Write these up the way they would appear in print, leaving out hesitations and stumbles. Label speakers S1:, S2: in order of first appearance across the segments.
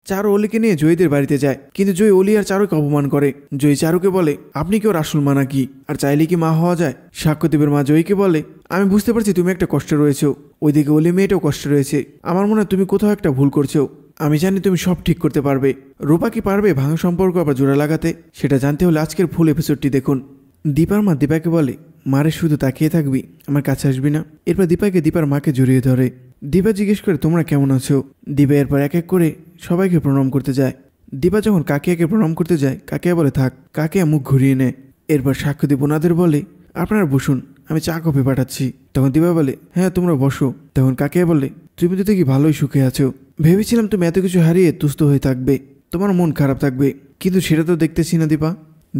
S1: চারু অলিকে নিয়ে জয়ীদের বাড়িতে যায়, কিন্তু জয়ী অলি আর চারুকে অপমান করে। জয়ী চারুকে বলে, আপনি কি ওর আসল মা নাকি? আর চাইলে কি মা হওয়া যায়? সাক্ষ্যদীপের মা জয়ীকে বলে, আমি বুঝতে পারছি তুমি একটা কষ্টে রয়েছো, ওইদিকে অলি মেয়েটাও কষ্টে রয়েছে। আমার মনে হয় তুমি কোথাও একটা ভুল করছো। আমি জানি তুমি সব ঠিক করতে পারবে। রূপা কি পারবে ভাঙা সম্পর্ক আবার জোড়া লাগাতে? সেটা জানতে হলে আজকের ফুল এপিসোডটি দেখুন। দীপার মা দীপাকে বলে, মারে শুধু তাকিয়ে থাকবি, আমার কাছে আসবি না? এরপর দীপাকে দীপার মাকে জড়িয়ে ধরে। দীপা জিজ্ঞেস করে, তোমরা কেমন আছো? দীপা এরপর এক এক করে সবাইকে প্রণাম করতে যায়। দীপা যখন কাকিয়াকে প্রণাম করতে যায়, কাকিয়া বলে থাক। কাকিয়া মুখ ঘুরিয়ে নেয়। এরপর সাক্ষ্যদীপ ওনাদের বলে, আপনারা বসুন, আমি চা কফি পাঠাচ্ছি। তখন দীপা বলে, হ্যাঁ তোমরা বসো। তখন কাকিয়া বলে, তুমি তো দেখি ভালোই সুখে আছো। ভেবেছিলাম তুমি এত কিছু হারিয়ে তুষ্ট হয়ে থাকবে, তোমার মন খারাপ থাকবে, কিন্তু সেটা তো দেখতেছি না দীপা।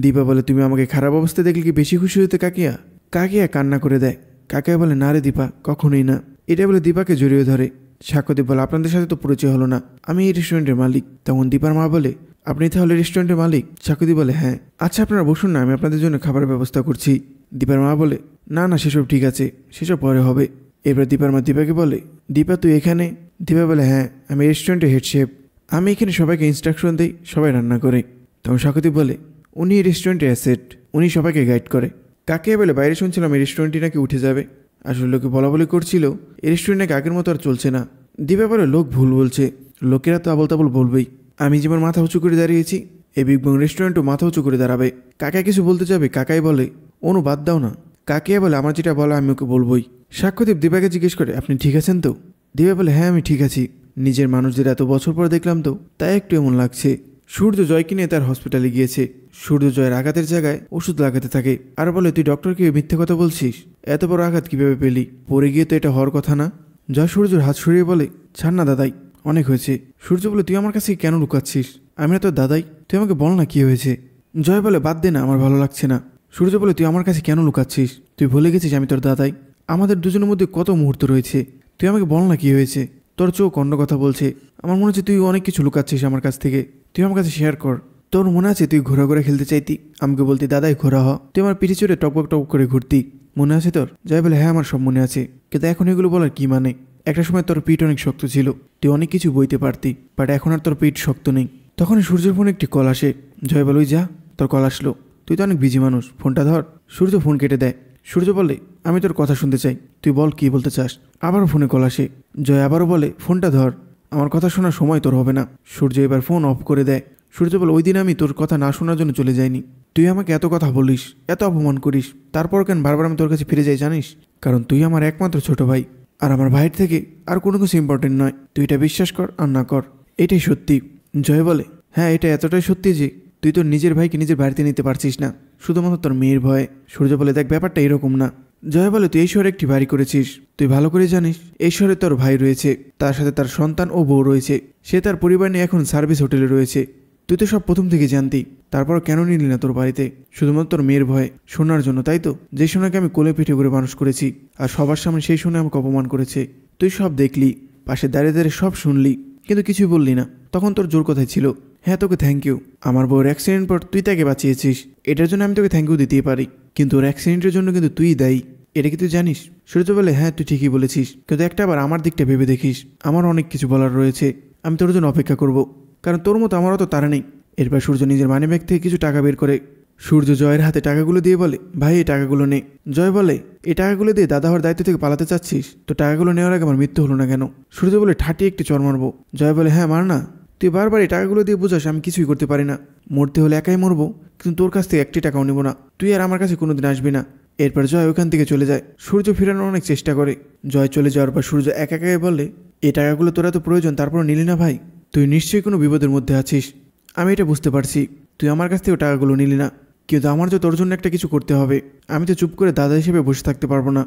S1: দীপা বলে, তুমি আমাকে খারাপ অবস্থায় দেখলে কি বেশি খুশি হতে? কাকিয়া কাকিয়া কান্না করে দেয়। কাকিয়া বলে, না রে দীপা, কখনোই না। এটা বলে দীপাকে জড়িয়ে ধরে। সাক্ষ্যদীপ বলে, আপনাদের সাথে তো পরিচয় হলো না, আমি এই রেস্টুরেন্টের মালিক। তখন দীপার মা বলে, আপনি তাহলে রেস্টুরেন্টের মালিক? সাক্ষ্যদীপ বলে, হ্যাঁ। আচ্ছা আপনারা বসুন না, আমি আপনাদের জন্য খাবারের ব্যবস্থা করছি। দীপার মা বলে, না না সেসব ঠিক আছে, সেসব পরে হবে। এবার দীপার মা দীপাকে বলে, দীপা তুই এখানে? দীপা বলে, হ্যাঁ আমি রেস্টুরেন্টের হেড শেফ, আমি এখানে সবাইকে ইনস্ট্রাকশন দিই, সবাই রান্না করে। তখন সাক্ষ্যদীপ বলে, উনি এই রেস্টুরেন্টের অ্যাসেট, উনি সবাইকে গাইড করে। কাকিয়া বলে, বাইরে শুনছিলাম এই রেস্টুরেন্টটি নাকি উঠে যাবে। আসলে লোকে বলা বলি করছিল এই রেস্টুরেন্ট নাকি আগের মতো আর চলছে না। দীপা বলে, লোক ভুল বলছে, লোকেরা তো আবল তাবল বলবেই। আমি যেমন মাথা উঁচু করে দাঁড়িয়েছি, এই বিগ বং রেস্টুরেন্টও মাথা উঁচু করে দাঁড়াবে। কাকা কিছু বলতে যাবে, কাকাই বলে, অনু বাদ দাও না। কাকিয়া বলে, আমার যেটা বলা আমি ওকে বলবই। সাক্ষ্যদীপ দীপাকে জিজ্ঞেস করে, আপনি ঠিক আছেন তো? দীপা বলে, হ্যাঁ আমি ঠিক আছি, নিজের মানুষদের এত বছর পর দেখলাম তো, তাই একটু এমন লাগছে। সূর্য জয়কে নিয়ে তার হসপিটালে গিয়েছে। সূর্য জয়ের আঘাতের জায়গায় ওষুধ লাগাতে থাকে, আর বলে, তুই ডক্টরকে মিথ্যে কথা বলছিস, এত বড় আঘাত কিভাবে পেলি? পড়ে গিয়ে তো এটা হওয়ার কথা না। জয় সূর্যর হাত সরিয়ে বলে, ছাড় না দাদাই, অনেক হয়েছে। সূর্য বলে, তুই আমার কাছে কেন লুকাচ্ছিস? আমি না তোর দাদাই, তুই আমাকে বল না কি হয়েছে। জয় বলে, বাদ দে না, আমার ভালো লাগছে না। সূর্য বলে, তুই আমার কাছে কেন লুকাচ্ছিস? তুই ভুলে গেছিস আমি তোর দাদাই, আমাদের দুজনের মধ্যে কত মুহূর্ত রয়েছে, তুই আমাকে বল না কি হয়েছে। তোর চোখ অন্য কথা বলছে, আমার মনে হচ্ছে তুই অনেক কিছু লুকাচ্ছিস আমার কাছ থেকে, তুই আমার কাছে শেয়ার কর। তোর মনে আছে তুই ঘোরা ঘোরা খেলতে চাইতি, আমাকে বলতি দাদাই ঘোরা হ, তুই আমার পিঠে চড়ে টকবক টক করে ঘুরতি, মনে আছে তোর? জয় বলে, হ্যাঁ আমার সব মনে আছে, কিন্তু এখন এগুলো বলার কি মানে? একটা সময় তোর পিঠ অনেক শক্ত ছিল, তুই অনেক কিছু বইতে পারতি, বাট এখন আর তোর পিঠ শক্ত নেই। তখন সূর্যের ফোনে একটি কল আসে। জয় বলে, ওই যা, তোর কল আসলো, তুই তো অনেক বিজি মানুষ, ফোনটা ধর। সূর্য ফোন কেটে দেয়। সূর্য বলে, আমি তোর কথা শুনতে চাই, তুই বল কি বলতে চাস। আবারও ফোনে কল আসে। জয় আবারও বলে, ফোনটা ধর, আমার কথা শোনার সময় তোর হবে না। সূর্য এবার ফোন অফ করে দেয়। সূর্য বলে, ওই দিন আমি তোর কথা না শোনার জন্য চলে যাইনি, তুই আমাকে এত কথা বলিস, এত অপমান করিস, তারপর কেন বারবার আমি তোর কাছে ফিরে যাই জানিস? কারণ তুই আমার একমাত্র ছোট ভাই, আর আমার ভাইয়ের থেকে আর কোনো কিছু ইম্পর্টেন্ট নয়। তুই এটা বিশ্বাস কর আর না কর, এটাই সত্যি। জয় বলে, হ্যাঁ এটা এতটাই সত্যি যে তুই তোর নিজের ভাইকে নিজের বাড়িতে নিতে পারছিস না, শুধুমাত্র তোর মেয়ের ভয়ে। সূর্য বলে, দেখ ব্যাপারটা এরকম না। জয় বলে, তুই এই শহরে একটি বাড়ি করেছিস, তুই ভালো করে জানিস এই শহরে তোর ভাই রয়েছে, তার সাথে তার সন্তান ও বউ রয়েছে, সে তার পরিবার নিয়ে এখন সার্ভিস হোটেলে রয়েছে। তুই তো সব প্রথম থেকে জানতি, তারপর কেন নিলি না তোর বাড়িতে? শুধুমাত্র তোর মেয়ের ভয়ে, শোনার জন্য, তাই তো? যে সোনাকে আমি কোলে পিঠে করে মানুষ করেছি, আর সবার সামনে সেই শুনে আমাকে অপমান করেছে। তুই সব দেখলি, পাশে দাঁড়িয়ে দাঁড়িয়ে সব শুনলি, কিন্তু কিছুই বললি না। তখন তোর জোর কথাই ছিল, হ্যাঁ তোকে থ্যাংক ইউ, আমার বউর অ্যাক্সিডেন্ট পর তুই তাকে বাঁচিয়েছিস, এটার জন্য আমি তোকে থ্যাংক ইউ দিতেই পারি, কিন্তু ওর অ্যাক্সিডেন্টের জন্য কিন্তু তুই দায়ী, এটা কি তুই জানিস? সূর্য বলে, হ্যাঁ তুই ঠিকই বলেছিস, কিন্তু একটা আবার আমার দিকটা ভেবে দেখিস, আমার অনেক কিছু বলার রয়েছে, আমি তোর জন্য অপেক্ষা করব, কারণ তোর মতো আমারও তো তারা নেই। এরপর সূর্য নিজের মানি ব্যাগ থেকে কিছু টাকা বের করে সূর্য জয়ের হাতে টাকাগুলো দিয়ে বলে, ভাই এই টাকাগুলো নে। জয় বলে, এই টাকাগুলো দিয়ে দাদা হওয়ার দায়িত্ব থেকে পালাতে চাচ্ছিস? তো টাকাগুলো নেওয়ার আগে আমার মৃত্যু হলো না কেন? সূর্য বলে, ঠাটিয়ে একটি চর মারবো। জয় বলে, হ্যাঁ মার না, তুই বারবার এই টাকাগুলো দিয়ে বুঝাস আমি কিছুই করতে পারি না, মরতে হলে একাই মরবো, কিন্তু তোর কাছ থেকে একটি টাকাও নেবো না, তুই আর আমার কাছে কোনোদিন আসবি না। এরপর জয় ওখান থেকে চলে যায়। সূর্য ফেরানোর অনেক চেষ্টা করে। জয় চলে যাওয়ার পর সূর্য একা একাই বলে, এই টাকাগুলো তোরা তো প্রয়োজন, তারপর নিলি না ভাই, তুই নিশ্চয়ই কোনো বিপদের মধ্যে আছিস, আমি এটা বুঝতে পারছি, তুই আমার কাছ থেকে টাকাগুলো নিলি না, কিন্তু আমার তো তোর জন্য একটা কিছু করতে হবে, আমি তো চুপ করে দাদা হিসেবে বসে থাকতে পারবো না।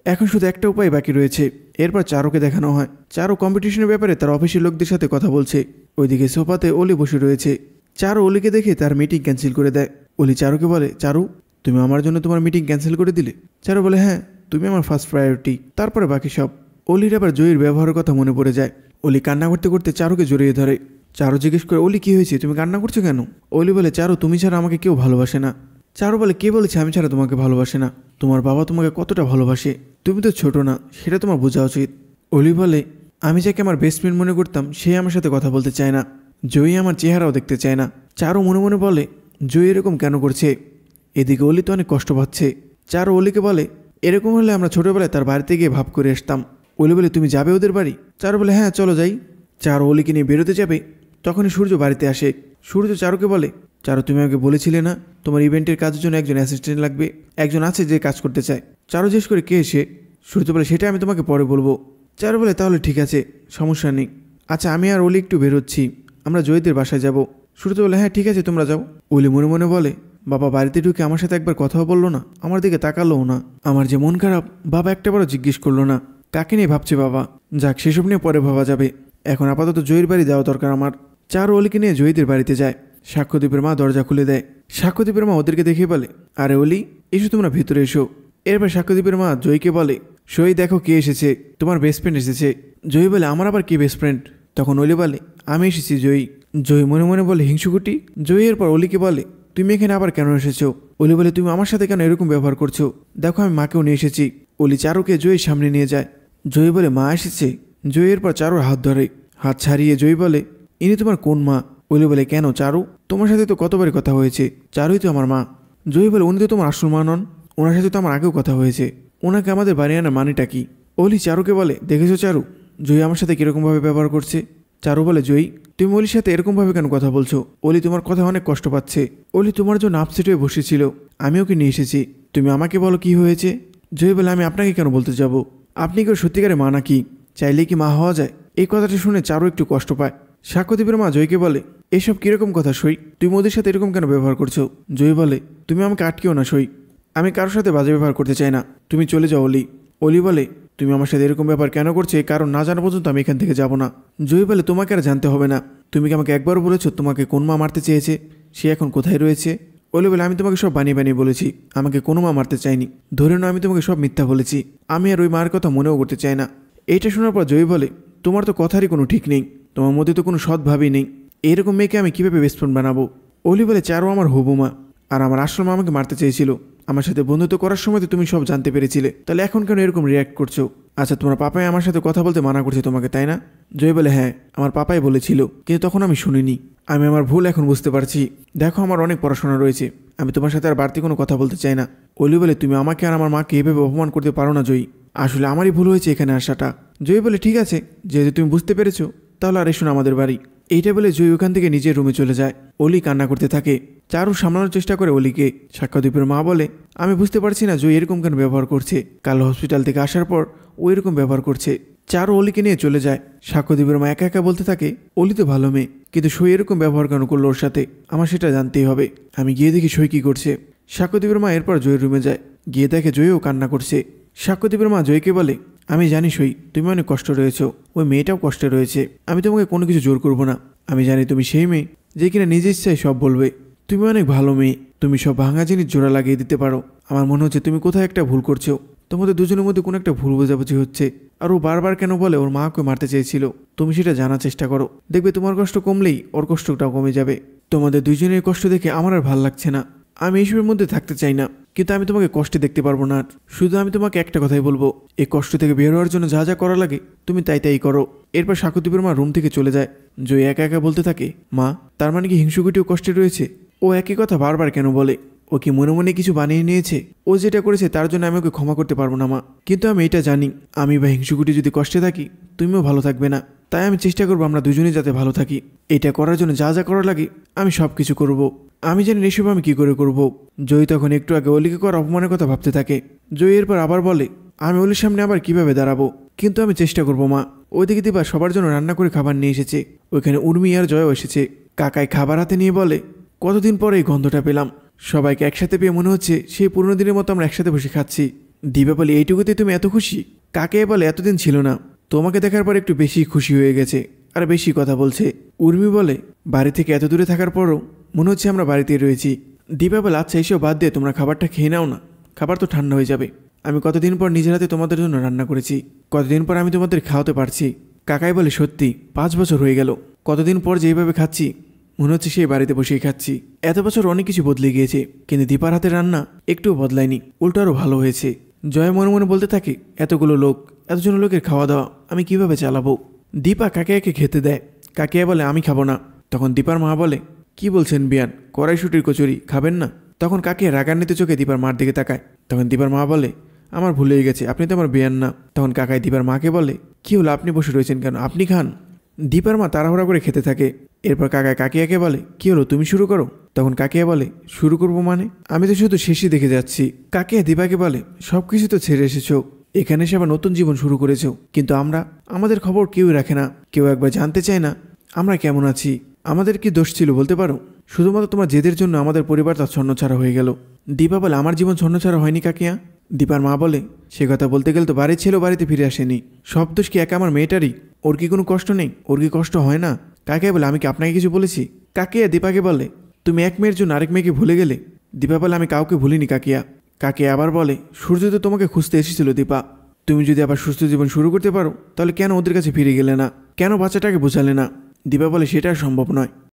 S1: এখন শুধু একটা উপায় বাকি রয়েছে। এরপর চারুকে দেখানো হয়। চারু কম্পিটিশনের ব্যাপারে তার অফিসের লোকদের সাথে কথা বলছে। ওইদিকে সোফাতে অলি বসে রয়েছে। চারু অলিকে দেখে তার মিটিং ক্যান্সেল করে দেয়। অলি চারুকে বলে, চারু তুমি আমার জন্য তোমার মিটিং ক্যান্সেল করে দিলে? চারু বলে, হ্যাঁ তুমি আমার ফার্স্ট প্রায়োরিটি, তারপরে বাকি সব। অলির আবার জয়ীর ব্যবহারের কথা মনে পড়ে যায়। অলি কান্না করতে করতে চারুকে জড়িয়ে ধরে। চারু জিজ্ঞেস করে, অলি কি হয়েছে, তুমি কান্না করছো কেন? অলি বলে, চারু তুমি ছাড়া আমাকে কেউ ভালোবাসে না। চারু বলে, কে বলেছে আমি ছাড়া তোমাকে ভালোবাসে না? তোমার বাবা তোমাকে কতটা ভালোবাসে, তুমি তো ছোট না, সেটা তোমার বোঝা উচিত। অলি বলে, আমি যাকে আমার বেস্ট ফ্রেন্ড মনে করতাম সে আমার সাথে কথা বলতে চায় না, জয়ী আমার চেহারাও দেখতে চায় না। চারু মনে মনে বলে জয়ী এরকম কেন করছে। এদিকে অলি তো অনেক কষ্ট পাচ্ছে। চারু অলিকে বলে এরকম হলে আমরা ছোটবেলায় তার বাড়িতে গিয়ে ভাব করে আসতাম। অলি বলে তুমি যাবে ওদের বাড়ি? চারু বলে হ্যাঁ চলো যাই। চারু অলিকে নিয়ে বেরোতে যাবে, তখনই সূর্য বাড়িতে আসে। সূর্য চারুকে বলে চারু তুমি আমাকে বলেছিলে না তোমার ইভেন্টের কাজের জন্য একজন অ্যাসিস্ট্যান্ট লাগবে, একজন আছে যে কাজ করতে চায়। চারু জিজ্ঞেস করে কে এসে? সূর্য বলে সেটা আমি তোমাকে পরে বলবো। চারু বলে তাহলে ঠিক আছে, সমস্যা নেই। আচ্ছা আমি আর অলি একটু বেরোচ্ছি, আমরা জয়ীদের বাসায় যাব। সূর্য বলে হ্যাঁ ঠিক আছে তোমরা যাও। অলি মনে মনে বলে বাবা বাড়িতে ঢুকে আমার সাথে একবার কথাও বললো না, আমার দিকে তাকালোও না। আমার যে মন খারাপ, বাবা একটাবারও জিজ্ঞেস করলো না কাকে নিয়ে ভাবছে বাবা। যাক সেসব নিয়ে পরে ভাবা যাবে, এখন আপাতত জয়ীর বাড়ি যাওয়া দরকার আমার। চারু অলিকে নিয়ে জয়ীদের বাড়িতে যায়। সাক্ষ্যদীপের মা দরজা খুলে দেয়। সাক্ষ্যদীপের মা ওদেরকে দেখে বলে আরে অলি এসো তোমরা ভিতরে এসো। এরপর সাক্ষ্যদীপের মা জয়ীকে বলে সই দেখো কে এসেছে, তোমার বেস্ট ফ্রেন্ড এসেছে। জয়ী বলে আমার আবার কি বেস্ট ফ্রেন্ড? তখন অলি বলে আমি এসেছি জয়ী। জয়ী মনে মনে বলে হিংসুকুটি। জয়ী এরপর অলিকে বলে তুমি এখানে আবার কেন এসেছো? অলি বলে তুমি আমার সাথে কেন এরকম ব্যবহার করছো? দেখো আমি মাকেও নিয়ে এসেছি। অলি চারুকে জয়ীর সামনে নিয়ে যায়। জয়ী বলে মা এসেছে। জয়ী এরপর চারুর হাত ধরে, হাত ছাড়িয়ে জয়ী বলে ইনি তোমার কোন মা? অলি বলে কেন চারু, তোমার সাথে তো কতবারই কথা হয়েছে, চারুই তো আমার মা। জয়ী বলে উনি তো তোমার আসল মা নন, ওনার সাথে তো আমার আগেও কথা হয়েছে, ওনাকে আমাদের বাড়ি আনার মানেটা কি? অলি চারুকে বলে দেখেছো চারু জয়ী আমার সাথে কিরকমভাবে ব্যবহার করছে। চারু বলে জয়ী তুমি অলির সাথে এরকমভাবে কেন কথা বলছো? অলি তোমার কথা অনেক কষ্ট পাচ্ছে। অলি তোমার জন্য আপসেট হয়ে বসেছিল, আমি ওকে নিয়ে এসেছি, তুমি আমাকে বলো কি হয়েছে। জয়ী বলে আমি আপনাকে কেন বলতে যাব, আপনি কেউ সত্যিকারে মা নাকি? চাইলে কি মা হওয়া যায়? এই কথাটা শুনে চারু একটু কষ্ট পায়। সাক্ষ্যদীপের মা জয়ীকে বলে এসব কিরকম কথা সই, তুমি ওদের সাথে এরকম কেন ব্যবহার করছো? জয়ী বলে তুমি আমাকে আটকেও না সই, আমি কারোর সাথে বাজে ব্যবহার করতে চাই না, তুমি চলে যাও অলি। অলি বলে তুমি আমার সাথে এরকম ব্যাপার কেন করছে, কারণ না জানা পর্যন্ত আমি এখান থেকে যাব না। জয়ী বলে তোমাকে আর জানতে হবে না, তুমি কি আমাকে একবারও বলেছো তোমাকে কোন মা মারতে চেয়েছে, সে এখন কোথায় রয়েছে? অলি বলে আমি তোমাকে সব বানিয়ে বানিয়ে বলেছি, আমাকে কোনো মা মারতে চাইনি, ধরে নাও আমি তোমাকে সব মিথ্যা বলেছি, আমি আর ওই মার কথা মনেও করতে চাই না। এইটা শোনার পর জয়ী বলে তোমার তো কথারই কোনো ঠিক নেই, তোমার মধ্যে তো কোনো সৎভাবই নেই, এরকম মেয়েকে আমি কীভাবে বেস্ট ফ্রেন্ড বানাবো? অলি বলে চারু আমার হবু মা, আর আমার আসল মা আমাকে মারতে চেয়েছিল, আমার সাথে বন্ধুত্ব করার সময় তো তুমি সব জানতে পেরেছিলে, তাহলে এখন কেন এরকম রিয়্যাক্ট করছো? আচ্ছা তোমার পাপাই আমার সাথে কথা বলতে মানা করছে তোমাকে, তাই না? জয় বলে হ্যাঁ আমার পাপাই বলেছিল, কিন্তু তখন আমি শুনিনি, আমি আমার ভুল এখন বুঝতে পারছি। দেখো আমার অনেক পড়াশোনা রয়েছে, আমি তোমার সাথে আর বাড়তি কোনো কথা বলতে চাই না। অলি বলে তুমি আমাকে আর আমার মাকে এভাবে অপমান করতে পারো না জয়ী, আসলে আমারই ভুল হয়েছে এখানে আসাটা। জয়ী বলে ঠিক আছে, যেহেতু তুমি বুঝতে পেরেছো তাহলে আর এসো না আমাদের বাড়ি। এইটা বলে জয়ী ওখান থেকে নিজের রুমে চলে যায়। অলি কান্না করতে থাকে। চারু সামলানোর চেষ্টা করে অলিকে। সাক্ষ্যদীপের মা বলে আমি বুঝতে পারছি না জয়ী এরকম কেন ব্যবহার করছে, কাল হসপিটাল থেকে আসার পর ও এরকম ব্যবহার করছে। চারু অলিকে নিয়ে চলে যায়। সাক্ষ্যদীপের মা একা একা বলতে থাকে অলি তো ভালো মেয়ে, কিন্তু সই এরকম ব্যবহার কেন করলো ওর সাথে, আমার সেটা জানতেই হবে। আমি গিয়ে দেখি সই কী করছে। সাক্ষ্যদীপের মা এরপর জয়ের রুমে যায়, গিয়ে দেখে জয়ও কান্না করছে। সাক্ষ্যদীপের মা জয়কে বলে আমি জানি সই তুমি অনেক কষ্ট রয়েছ, ওই মেয়েটাও কষ্টে রয়েছে, আমি তোমাকে কোনো কিছু জোর করবো না, আমি জানি তুমি সেই মেয়ে যে কিনা নিজের ইচ্ছায় সব বলবে, তুমি অনেক ভালো মেয়ে, তুমি সব ভাঙা জিনিস জোড়া লাগিয়ে দিতে পারো। আমার মনে হচ্ছে তুমি কোথায় একটা ভুল করছো, তোমাদের দুজনের মধ্যে কোনো একটা ভুল বোঝাবুঝি হচ্ছে। আর ও বারবার কেন বলে ওর মা ওকে মারতে চেয়েছিল, তুমি সেটা জানার চেষ্টা করো, দেখবে তোমার কষ্ট কমলেই ওর কষ্টটাও কমে যাবে। তোমাদের দুজনের কষ্ট দেখে আমার আর ভাল লাগছে না, আমি এইসবের মধ্যে থাকতে চাই না, কিন্তু আমি তোমাকে কষ্টে দেখতে পারবো না। শুধু আমি তোমাকে একটা কথাই বলবো, এই কষ্ট থেকে বের হওয়ার জন্য যা যা করা লাগে তুমি তাই তাই করো। এরপর সাক্ষ্যদীপের মা রুম থেকে চলে যায়। জয় একা একা বলতে থাকে মা তার মানে কি হিংসুকুটিও কষ্টে রয়েছে? ও একই কথা বারবার কেন বলে? ও কি মনে মনে কিছু বানিয়ে নিয়েছে? ও যেটা করেছে তার জন্য আমি ওকে ক্ষমা করতে পারবো না মা, কিন্তু আমি এটা জানি আমি বা হিংসুকুটি যদি কষ্টে থাকি তুমিও ভালো থাকবে না, তাই আমি চেষ্টা করবো আমরা দুজনেই যাতে ভালো থাকি। এটা করার জন্য যা যা করা লাগে আমি সব কিছু করবো, আমি জানি এসব আমি কি করে করব। জয়ী তখন একটু আগে অলিকে করার অপমানের কথা ভাবতে থাকে। জয়ী এরপর আবার বলে আমি অলির সামনে আবার কিভাবে দাঁড়াবো, কিন্তু আমি চেষ্টা করবো মা। ওইদিকে দিবা সবার জন্য রান্না করে খাবার নিয়ে এসেছে, ওইখানে উর্মি আর জয়ও এসেছে। কাকাই খাবার হাতে নিয়ে বলে কতদিন পরে এই গন্ধটা পেলাম, সবাইকে একসাথে পেয়ে মনে হচ্ছে সেই পুরনো দিনের মতো আমরা একসাথে বসে খাচ্ছি। দিবা বলে এইটুকুতে তুমি এত খুশি? কাকে বলে এতদিন ছিল না, তোমাকে দেখার পর একটু বেশি খুশি হয়ে গেছে আর বেশি কথা বলছে। উর্মি বলে বাড়ি থেকে এত দূরে থাকার পরও মনে হচ্ছে আমরা বাড়িতেই রয়েছি। দীপা বলে আচ্ছা এইসব বাদ দিয়ে তোমরা খাবারটা খেয়ে নাও না, খাবার তো ঠান্ডা হয়ে যাবে, আমি কতদিন পর নিজের হাতে তোমাদের জন্য রান্না করেছি, কতদিন পর আমি তোমাদের খাওয়াতে পারছি। কাকাই বলে সত্যি 5 বছর হয়ে গেল, কতদিন পর যেইভাবে খাচ্ছি মনে হচ্ছে সেই বাড়িতে বসেই খাচ্ছি। এত বছর অনেক কিছু বদলে গিয়েছে, কিন্তু দীপার হাতের রান্না একটুও বদলায়নি, উল্টো আরও ভালো হয়েছে। জয় মনে মনে বলতে থাকে এতগুলো লোক, এতজন লোকের খাওয়া দাওয়া আমি কিভাবে চালাবো। দীপা কাকিয়াকে খেতে দেয়, কাকিয়া বলে আমি খাবো না, তখন দীপার মা বলে, কি বলছেন বিয়ান, কড়াইশুটির কচুরি খাবেন না? তখন কাকিয়া রাগান্বিত চোখে দীপার মার দিকে তাকায়। তখন দীপার মা বলে, আমার ভুল হয়ে গেছে, আপনি তো আমার বিয়ান না। তখন কাকাই দীপার মাকে বলে, কি হলো, আপনি বসে রয়েছেন কেন, আপনি খান। দীপার মা তাড়াহুড়া করে খেতে থাকে। এরপর কাকায় কাকিয়াকে বলে, কি হলো, তুমি শুরু করো। তখন কাকিয়া বলে, শুরু করবো মানে, আমি তো শুধু শেষই দেখে যাচ্ছি। কাকিয়া দীপাকে বলে, সবকিছু তো ছেড়ে এসেছো, এখানে এসে আবার নতুন জীবন শুরু করেছো, কিন্তু আমাদের খবর কেউই রাখে না, কেউ একবার জানতে চায় না আমরা কেমন আছি। আমাদের কি দোষ ছিল বলতে পারো? শুধুমাত্র তোমার জেদের জন্য আমাদের পরিবারটা ছন্নছাড়া হয়ে গেল। দীপা বলে, আমার জীবন ছন্নছাড়া হয়নি কাকিয়া। দীপার মা বলে, সে কথা বলতে গেলে তো বাড়ির ছেলেও বাড়িতে ফিরে আসেনি, সব দোষ কি একা আমার মেয়েটারই? ওর কি কোনো কষ্ট নেই? ওর কি কষ্ট হয় না? কাকিয়া বলে, আমি কি আপনাকে কিছু বলেছি? কাকিয়া দীপাকে বলে, তুমি এক মেয়ের জন্য আরেক মেয়েকে ভুলে গেলে। দীপা বলে, আমি কাউকে ভুলিনি কাকিয়া। কাকিয়া আবার বলে, সূর্য তো তোমাকে খুঁজতে এসেছিল দীপা, তুমি যদি আবার সুস্থ জীবন শুরু করতে পারো তাহলে কেন ওদের কাছে ফিরে গেলে না, কেন বাচ্চাটাকে বোঝালে না? দীপা বলে, সেটা সম্ভব নয়।